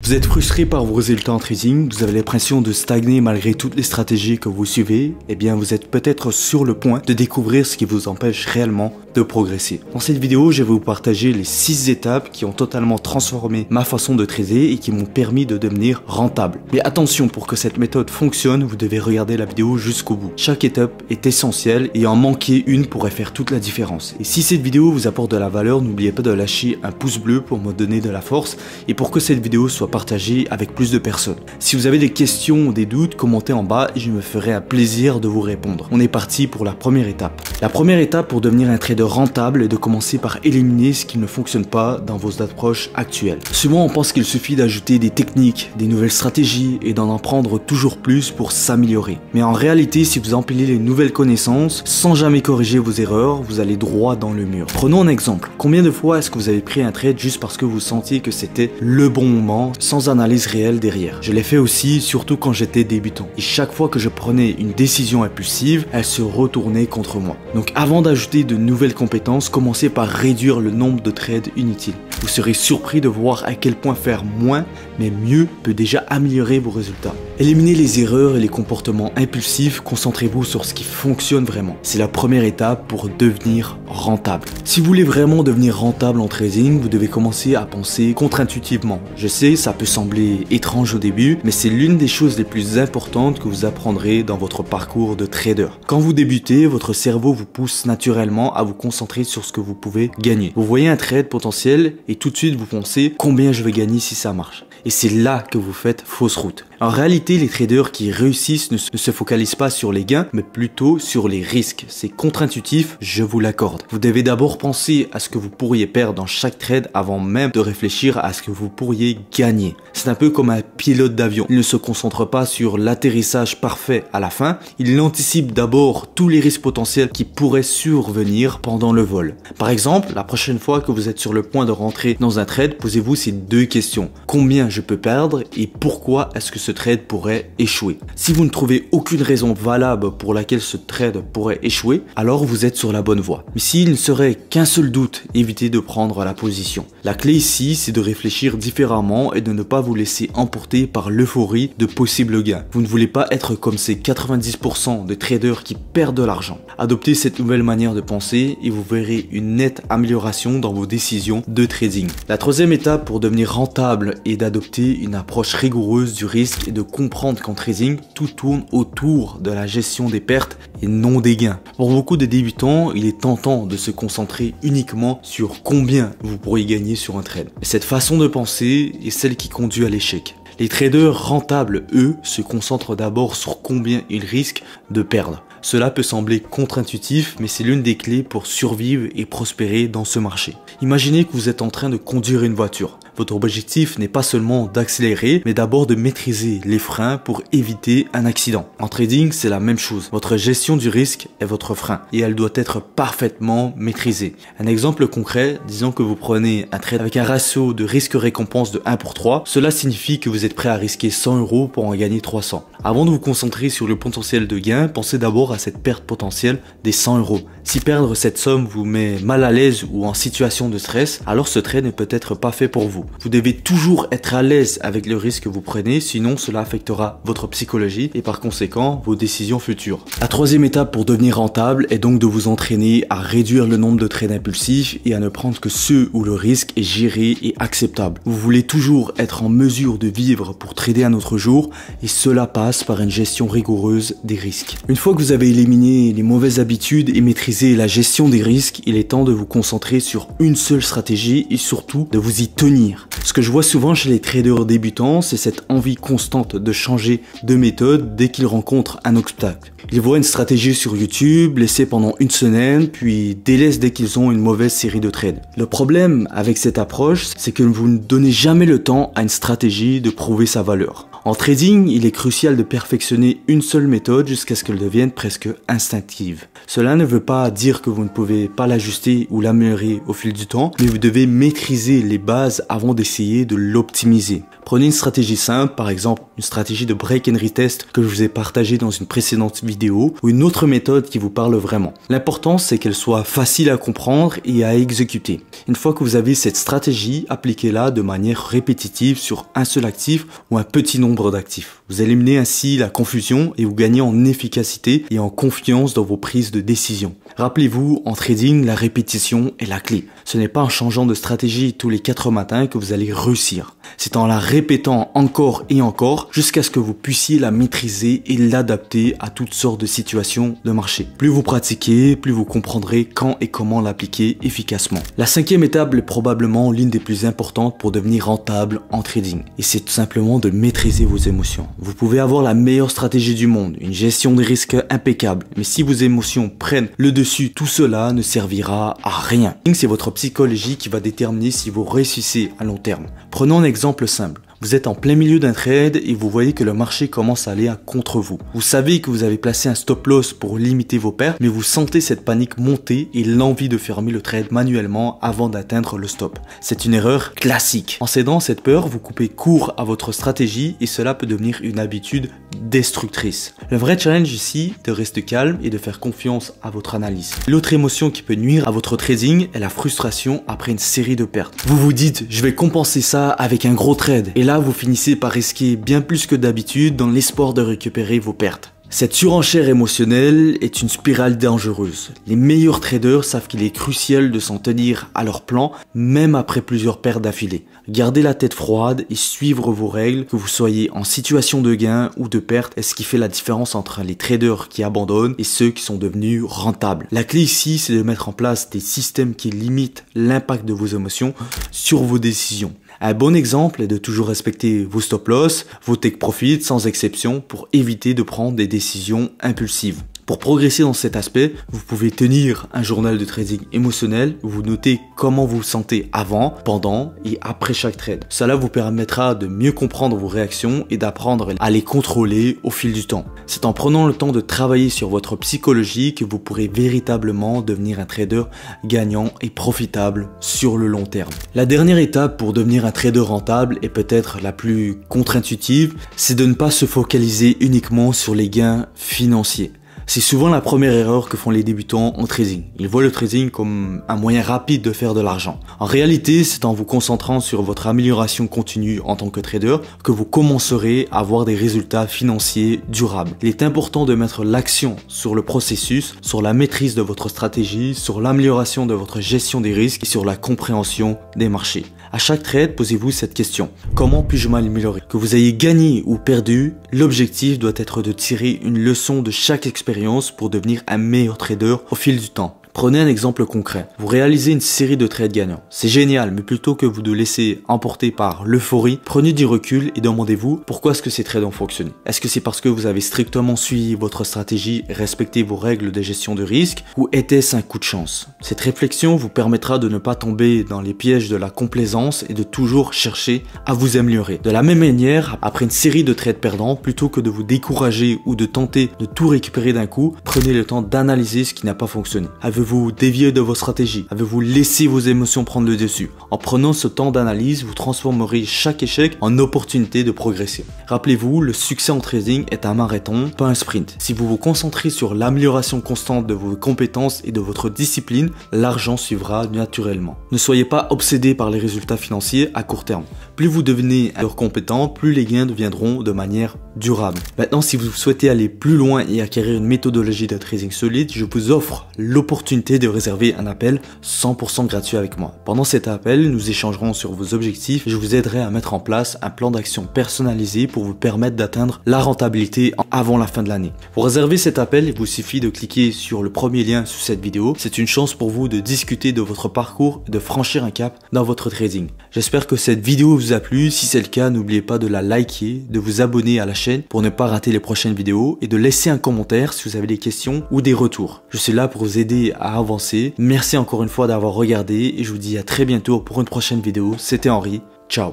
Vous êtes frustré par vos résultats en trading, vous avez l'impression de stagner malgré toutes les stratégies que vous suivez, eh bien vous êtes peut-être sur le point de découvrir ce qui vous empêche réellement de progresser. Dans cette vidéo, je vais vous partager les 6 étapes qui ont totalement transformé ma façon de trader et qui m'ont permis de devenir rentable. Mais attention, pour que cette méthode fonctionne, vous devez regarder la vidéo jusqu'au bout. Chaque étape est essentielle et en manquer une pourrait faire toute la différence. Et si cette vidéo vous apporte de la valeur, n'oubliez pas de lâcher un pouce bleu pour me donner de la force et pour que cette vidéo soit partagée avec plus de personnes. Si vous avez des questions ou des doutes, commentez en bas et je me ferai un plaisir de vous répondre. On est parti pour la première étape. La première étape pour devenir un trader rentable est de commencer par éliminer ce qui ne fonctionne pas dans vos approches actuelles. Souvent on pense qu'il suffit d'ajouter des techniques, des nouvelles stratégies et d'en apprendre toujours plus pour s'améliorer. Mais en réalité, si vous empilez les nouvelles connaissances sans jamais corriger vos erreurs, vous allez droit dans le mur. Prenons un exemple. Combien de fois est-ce que vous avez pris un trade juste parce que vous sentiez que c'était le bon moment sans analyse réelle derrière? Je l'ai fait aussi, surtout quand j'étais débutant. Et chaque fois que je prenais une décision impulsive, elle se retournait contre moi. Donc avant d'ajouter de nouvelles compétences, commencez par réduire le nombre de trades inutiles. Vous serez surpris de voir à quel point faire moins mais mieux peut déjà améliorer vos résultats. Éliminez les erreurs et les comportements impulsifs, concentrez-vous sur ce qui fonctionne vraiment. C'est la première étape pour devenir rentable. Si vous voulez vraiment devenir rentable en trading, vous devez commencer à penser contre-intuitivement. Je sais, ça peut sembler étrange au début, mais c'est l'une des choses les plus importantes que vous apprendrez dans votre parcours de trader. Quand vous débutez, votre cerveau vous pousse naturellement à vous concentrer sur ce que vous pouvez gagner. Vous voyez un trade potentiel et tout de suite vous pensez combien je vais gagner si ça marche. Et c'est là que vous faites fausse route. En réalité, les traders qui réussissent ne se focalisent pas sur les gains, mais plutôt sur les risques. C'est contre-intuitif, je vous l'accorde. Vous devez d'abord penser à ce que vous pourriez perdre dans chaque trade avant même de réfléchir à ce que vous pourriez gagner. C'est un peu comme un pilote d'avion. Il ne se concentre pas sur l'atterrissage parfait à la fin. Il anticipe d'abord tous les risques potentiels qui pourraient survenir pendant le vol. Par exemple, la prochaine fois que vous êtes sur le point de rentrer dans un trade, posez-vous ces 2 questions. Combien je peux perdre et pourquoi est-ce que ce trade pourrait échouer? Si vous ne trouvez aucune raison valable pour laquelle ce trade pourrait échouer, alors vous êtes sur la bonne voie. Mais s'il ne serait qu'un seul doute, évitez de prendre la position. La clé ici, c'est de réfléchir différemment et de ne pas vous laisser emporter par l'euphorie de possibles gains. Vous ne voulez pas être comme ces 90% de traders qui perdent de l'argent. Adoptez cette nouvelle manière de penser et vous verrez une nette amélioration dans vos décisions de trading. La troisième étape pour devenir rentable est d'adopter une approche rigoureuse du risque et de comprendre qu'en trading, tout tourne autour de la gestion des pertes et non des gains. Pour beaucoup de débutants, il est tentant de se concentrer uniquement sur combien vous pourriez gagner sur un trade. Et cette façon de penser est celle qui conduit à l'échec. Les traders rentables, eux, se concentrent d'abord sur combien ils risquent de perdre. Cela peut sembler contre-intuitif, mais c'est l'une des clés pour survivre et prospérer dans ce marché. Imaginez que vous êtes en train de conduire une voiture. Votre objectif n'est pas seulement d'accélérer, mais d'abord de maîtriser les freins pour éviter un accident. En trading, c'est la même chose. Votre gestion du risque est votre frein et elle doit être parfaitement maîtrisée. Un exemple concret, disons que vous prenez un trade avec un ratio de risque-récompense de 1 pour 3. Cela signifie que vous êtes prêt à risquer 100 € pour en gagner 300. Avant de vous concentrer sur le potentiel de gain, pensez d'abord à cette perte potentielle des 100 €. Si perdre cette somme vous met mal à l'aise ou en situation de stress, alors ce trade n'est peut-être pas fait pour vous. Vous devez toujours être à l'aise avec le risque que vous prenez, sinon cela affectera votre psychologie et par conséquent vos décisions futures. La troisième étape pour devenir rentable est donc de vous entraîner à réduire le nombre de trades impulsifs et à ne prendre que ceux où le risque est géré et acceptable. Vous voulez toujours être en mesure de vivre pour trader un autre jour et cela passe par une gestion rigoureuse des risques. Une fois que vous avez éliminé les mauvaises habitudes et maîtrisé la gestion des risques, il est temps de vous concentrer sur une seule stratégie et surtout de vous y tenir. Ce que je vois souvent chez les traders débutants, c'est cette envie constante de changer de méthode dès qu'ils rencontrent un obstacle. Ils voient une stratégie sur YouTube, l'essaient pendant une semaine, puis délaissent dès qu'ils ont une mauvaise série de trades. Le problème avec cette approche, c'est que vous ne donnez jamais le temps à une stratégie de prouver sa valeur. En trading, il est crucial de perfectionner une seule méthode jusqu'à ce qu'elle devienne presque instinctive. Cela ne veut pas dire que vous ne pouvez pas l'ajuster ou l'améliorer au fil du temps, mais vous devez maîtriser les bases avant d'essayer de l'optimiser. Prenez une stratégie simple, par exemple une stratégie de break and retest que je vous ai partagée dans une précédente vidéo, ou une autre méthode qui vous parle vraiment. L'important, c'est qu'elle soit facile à comprendre et à exécuter. Une fois que vous avez cette stratégie, appliquez-la de manière répétitive sur un seul actif ou un petit nombre d'actifs. Vous éliminez ainsi la confusion et vous gagnez en efficacité et en confiance dans vos prises de décision. Rappelez-vous, en trading, la répétition est la clé. Ce n'est pas en changeant de stratégie tous les 4 matins que vous allez réussir. C'est en la répétant encore et encore jusqu'à ce que vous puissiez la maîtriser et l'adapter à toutes sortes de situations de marché. Plus vous pratiquez, plus vous comprendrez quand et comment l'appliquer efficacement. La 5e étape est probablement l'une des plus importantes pour devenir rentable en trading. Et c'est tout simplement de maîtriser vos émotions. Vous pouvez avoir la meilleure stratégie du monde, une gestion des risques impeccable, mais si vos émotions prennent le dessus, tout cela ne servira à rien. C'est votre psychologie qui va déterminer si vous réussissez à long terme. Prenons un exemple simple. Vous êtes en plein milieu d'un trade et vous voyez que le marché commence à aller contre vous. Vous savez que vous avez placé un stop loss pour limiter vos pertes, mais vous sentez cette panique monter et l'envie de fermer le trade manuellement avant d'atteindre le stop. C'est une erreur classique. En cédant cette peur, vous coupez court à votre stratégie et cela peut devenir une habitude destructrice. Le vrai challenge ici, de rester calme et de faire confiance à votre analyse. L'autre émotion qui peut nuire à votre trading est la frustration après une série de pertes. Vous vous dites, je vais compenser ça avec un gros trade. Et là, vous finissez par risquer bien plus que d'habitude dans l'espoir de récupérer vos pertes. Cette surenchère émotionnelle est une spirale dangereuse. Les meilleurs traders savent qu'il est crucial de s'en tenir à leur plan, même après plusieurs pertes d'affilée. Gardez la tête froide et suivre vos règles, que vous soyez en situation de gain ou de perte, est ce qui fait la différence entre les traders qui abandonnent et ceux qui sont devenus rentables. La clé ici, c'est de mettre en place des systèmes qui limitent l'impact de vos émotions sur vos décisions. Un bon exemple est de toujours respecter vos stop loss, vos take profits sans exception pour éviter de prendre des décisions impulsives. Pour progresser dans cet aspect, vous pouvez tenir un journal de trading émotionnel où vous notez comment vous vous sentez avant, pendant et après chaque trade. Cela vous permettra de mieux comprendre vos réactions et d'apprendre à les contrôler au fil du temps. C'est en prenant le temps de travailler sur votre psychologie que vous pourrez véritablement devenir un trader gagnant et profitable sur le long terme. La dernière étape pour devenir un trader rentable et peut-être la plus contre-intuitive, c'est de ne pas se focaliser uniquement sur les gains financiers. C'est souvent la première erreur que font les débutants en trading. Ils voient le trading comme un moyen rapide de faire de l'argent. En réalité, c'est en vous concentrant sur votre amélioration continue en tant que trader que vous commencerez à avoir des résultats financiers durables. Il est important de mettre l'action sur le processus, sur la maîtrise de votre stratégie, sur l'amélioration de votre gestion des risques et sur la compréhension des marchés. À chaque trade, posez-vous cette question. Comment puis-je m'améliorer? Que vous ayez gagné ou perdu, l'objectif doit être de tirer une leçon de chaque expérience pour devenir un meilleur trader au fil du temps. Prenez un exemple concret. Vous réalisez une série de trades gagnants. C'est génial, mais plutôt que vous de laisser emporter par l'euphorie, prenez du recul et demandez-vous pourquoi est-ce que ces trades ont fonctionné. Est-ce que c'est parce que vous avez strictement suivi votre stratégie et respecté vos règles de gestion de risque ou était-ce un coup de chance? Cette réflexion vous permettra de ne pas tomber dans les pièges de la complaisance et de toujours chercher à vous améliorer. De la même manière, après une série de trades perdants, plutôt que de vous décourager ou de tenter de tout récupérer d'un coup, prenez le temps d'analyser ce qui n'a pas fonctionné. Avez-vous dévié de vos stratégies? Avez-vous laissé vos émotions prendre le dessus? En prenant ce temps d'analyse, vous transformerez chaque échec en opportunité de progresser. Rappelez-vous, le succès en trading est un marathon, pas un sprint. Si vous vous concentrez sur l'amélioration constante de vos compétences et de votre discipline, l'argent suivra naturellement. Ne soyez pas obsédé par les résultats financiers à court terme. Plus vous devenez compétent, plus les gains deviendront de manière durable. Maintenant, si vous souhaitez aller plus loin et acquérir une méthodologie de trading solide, je vous offre l'opportunité de réserver un appel 100% gratuit avec moi. Pendant cet appel, nous échangerons sur vos objectifs et je vous aiderai à mettre en place un plan d'action personnalisé pour vous permettre d'atteindre la rentabilité avant la fin de l'année. Pour réserver cet appel, il vous suffit de cliquer sur le premier lien sous cette vidéo. C'est une chance pour vous de discuter de votre parcours et de franchir un cap dans votre trading. J'espère que cette vidéo vous a plu. Si c'est le cas, n'oubliez pas de la liker, de vous abonner à la chaîne pour ne pas rater les prochaines vidéos et de laisser un commentaire si vous avez des questions ou des retours. Je suis là pour vous aider à avancer. Merci encore une fois d'avoir regardé et je vous dis à très bientôt pour une prochaine vidéo. C'était Henri. Ciao.